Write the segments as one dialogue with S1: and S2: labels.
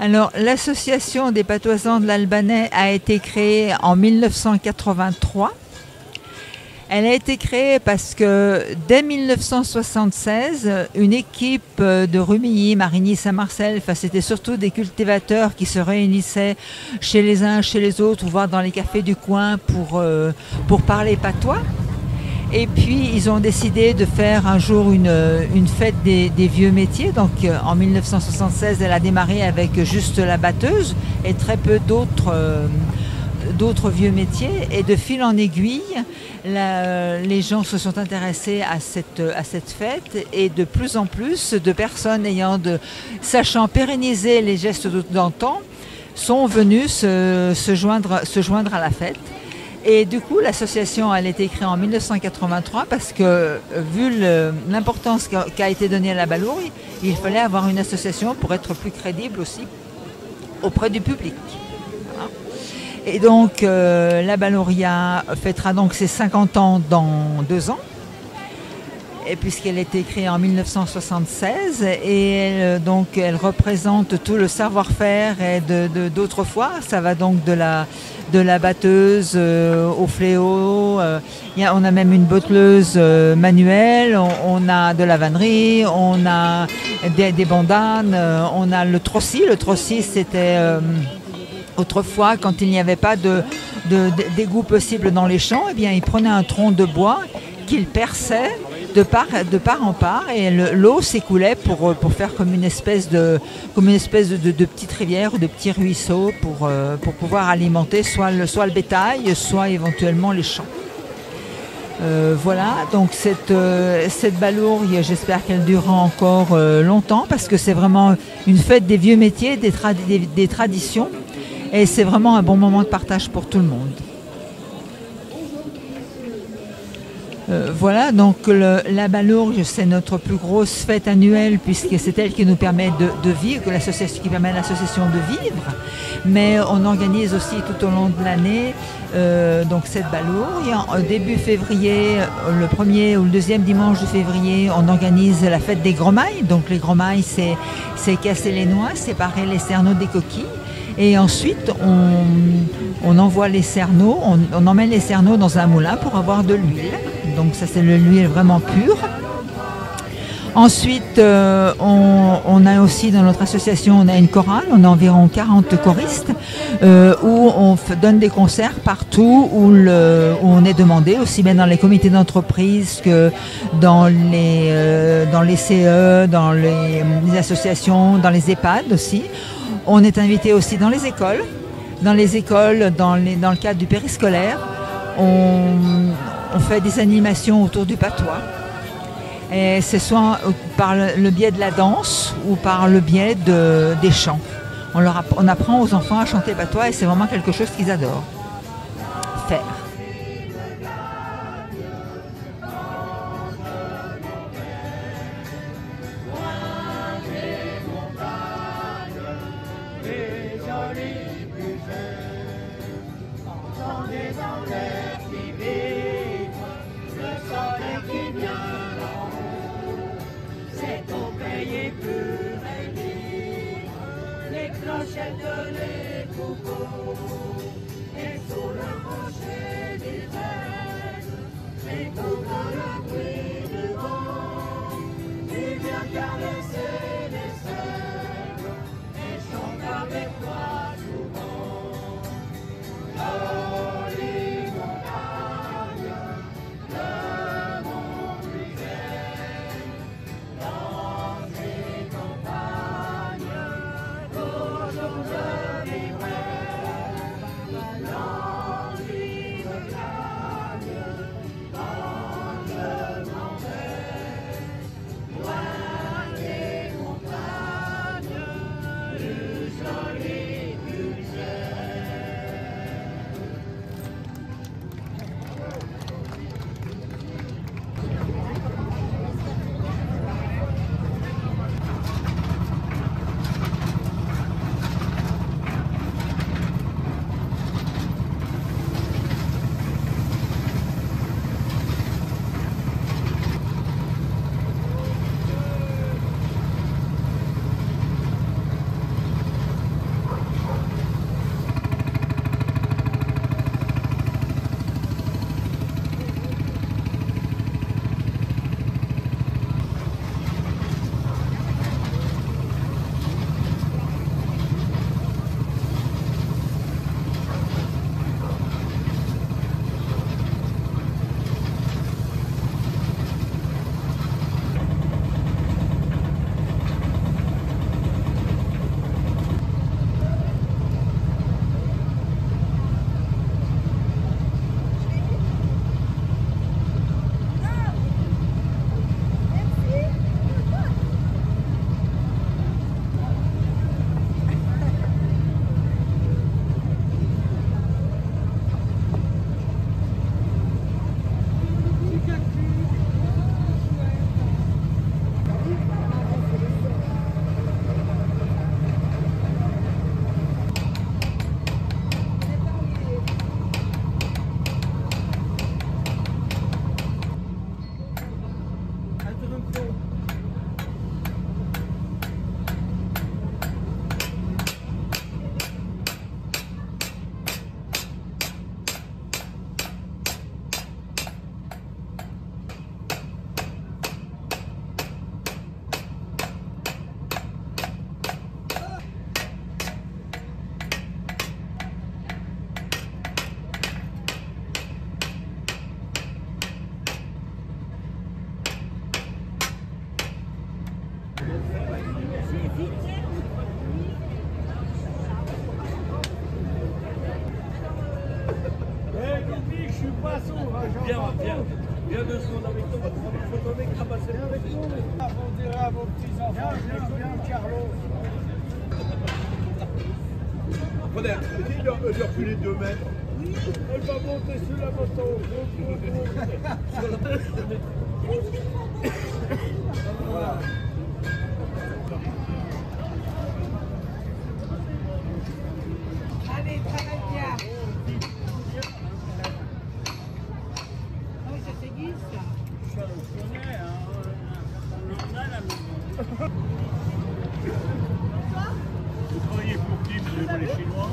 S1: Alors, l'association des patoisans de l'Albanais a été créée en 1983. Elle a été créée parce que dès 1976, une équipe de Rumilly, Marigny, Saint-Marcel, enfin c'était surtout des cultivateurs qui se réunissaient chez les uns, chez les autres, ou voire dans les cafés du coin pour parler patois. Et puis ils ont décidé de faire un jour une fête des vieux métiers. Donc en 1976, elle a démarré avec juste la batteuse et très peu d'autres vieux métiers. Et de fil en aiguille, les gens se sont intéressés à cette fête, et de plus en plus de personnes sachant pérenniser les gestes d'antan sont venues se joindre à la fête. Et du coup, l'association elle a été créée en 1983 parce que, vu l'importance qu'a été donnée à la balourille, il fallait avoir une association pour être plus crédible aussi auprès du public. Voilà. Et donc, la Balouria fêtera donc ses 50 ans dans 2 ans. Et puisqu'elle a été créée en 1976, et elle représente tout le savoir-faire d'autrefois. Ça va donc de la batteuse au fléau. On a même une botteleuse manuelle, on a de la vannerie, on a des bandanes, on a le trossis. Le trossis, c'était autrefois, quand il n'y avait pas d'égout possible dans les champs, eh bien, ils prenaient un tronc de bois qu'ils perçaient de part en part, et l'eau s'écoulait pour faire comme une espèce de petite rivière ou de petit ruisseau pour pouvoir alimenter soit le bétail, soit éventuellement les champs. Voilà, donc cette balourille, j'espère qu'elle durera encore longtemps, parce que c'est vraiment une fête des vieux métiers, des traditions, et c'est vraiment un bon moment de partage pour tout le monde. Voilà, donc la Balourge, c'est notre plus grosse fête annuelle, puisque c'est elle qui nous permet de vivre, qui permet à l'association de vivre. Mais on organise aussi tout au long de l'année donc cette Balourge. Début février, le premier ou le deuxième dimanche de février, on organise la fête des gromailles. Donc les gromailles, c'est casser les noix, séparer les cerneaux des coquilles. Et ensuite, on envoie les cerneaux, on emmène les cerneaux dans un moulin pour avoir de l'huile. Donc ça, c'est de l'huile vraiment pure. Ensuite, on a aussi dans notre association, on a une chorale, on a environ 40 choristes, où on donne des concerts partout où on est demandé, aussi bien dans les comités d'entreprise que dans les CE, dans les associations, dans les EHPAD aussi. On est invité aussi dans les écoles. Dans le cadre du périscolaire, on fait des animations autour du patois. Et c'est soit par le biais de la danse ou par le biais des chants. On apprend aux enfants à chanter patois, et c'est vraiment quelque chose qu'ils adorent faire.
S2: Les clochettes, les coupeaux, et sous le rocher. Viens 2 secondes avec nous, on va te prendre une photo avec. Ah bah c'est avec nous.
S3: On dirait à vos petits-enfants, j'ai connu Carlo.
S2: Prenez, essayez de reculer 2 mètres. Elle va monter sur la moto. Voilà.
S4: Allez, travaille bien. Oui, ça s'aiguise, ça.
S3: Ça le connaît, hein. On en a la maison. Vous travaillez pour qui, vous avez les Chinois?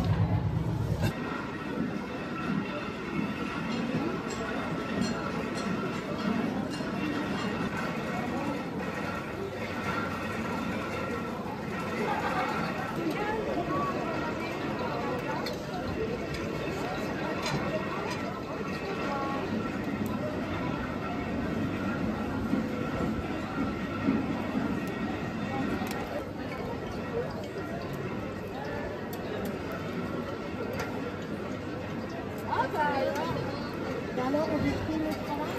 S4: Alors, on vous trouve le travail.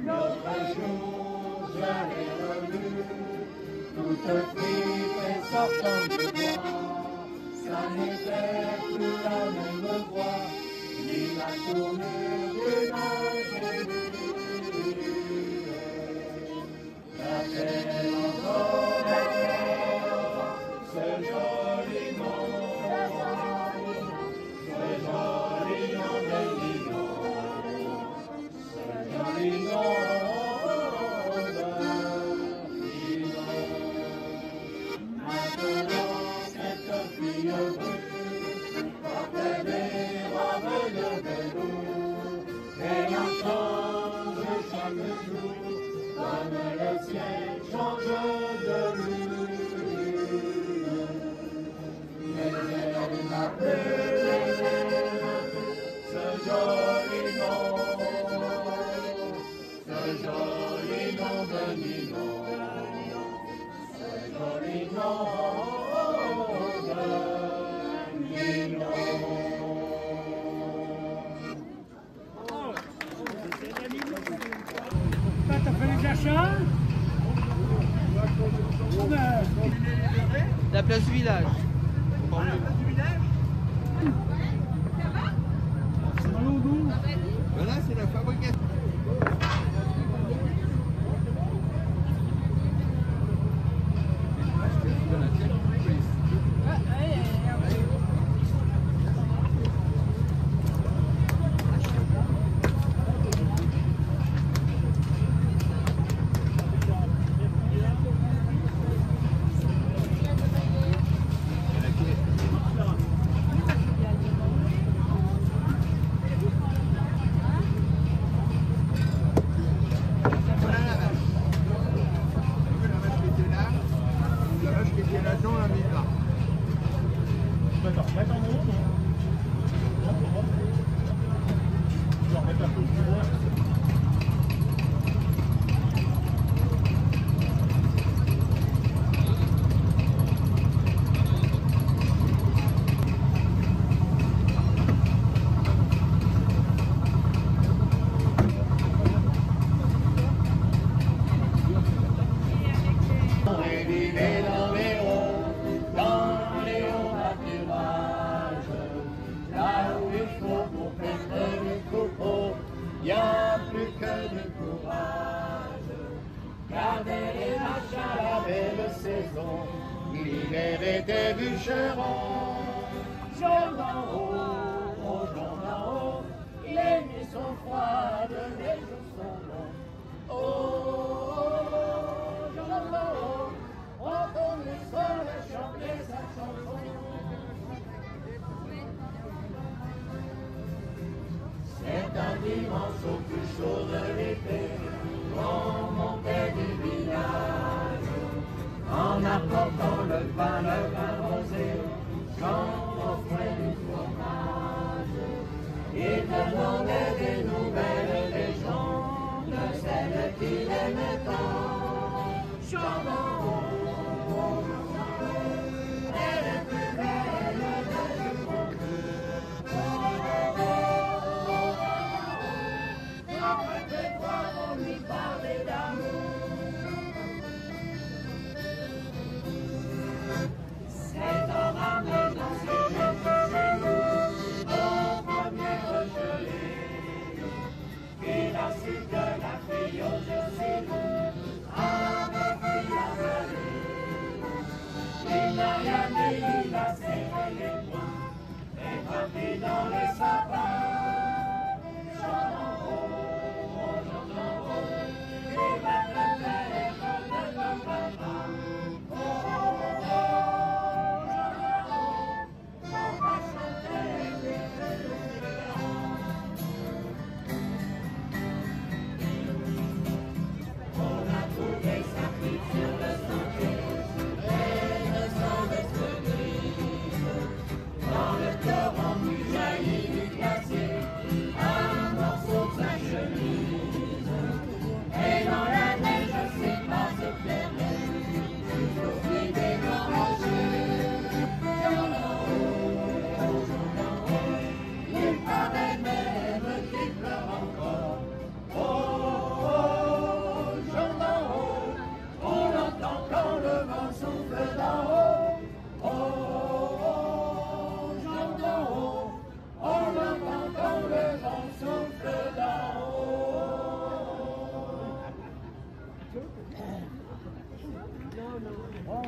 S5: L'autre jour, je l'ai revue, toute fripée sortant du bois. Ça n'était plus la même voix, ni la tournure d'une ingénue. La terre encore ce joli nom de Lino, ce joli nom de Lino. Maintenant, cette fille brune porte des robes de velours et en change chaque jour comme le ciel change de lune. Mais elle m'appelle ce joli nom de Nino, ce joli nom de Nino.
S3: T'as fait les achats?
S6: La place du village. Voilà, c'est la fabrication.
S5: L'hiver était bûcheron, jaune d'en haut, au jaune d'en haut, les nuits sont froides, les jours sont longs. Oh, jaune d'en haut, on tourne le sol à chanter sa chanson. C'est un dimanche au plus chaud de l'été, on montait du village. En apportant le pain rosé, j'en offrais du fromage. Il demandait des nouvelles des gens, de celles qu'il aimait tant. J'en d'en haut, elle est plus belle de du monde. Arrêtez quoi pour lui parler d'amour. C'est en ramenant ses jeunes chez nous, au premier gelée, qu'il a su que la fille aux yeux si doux avait pris la main. Bon.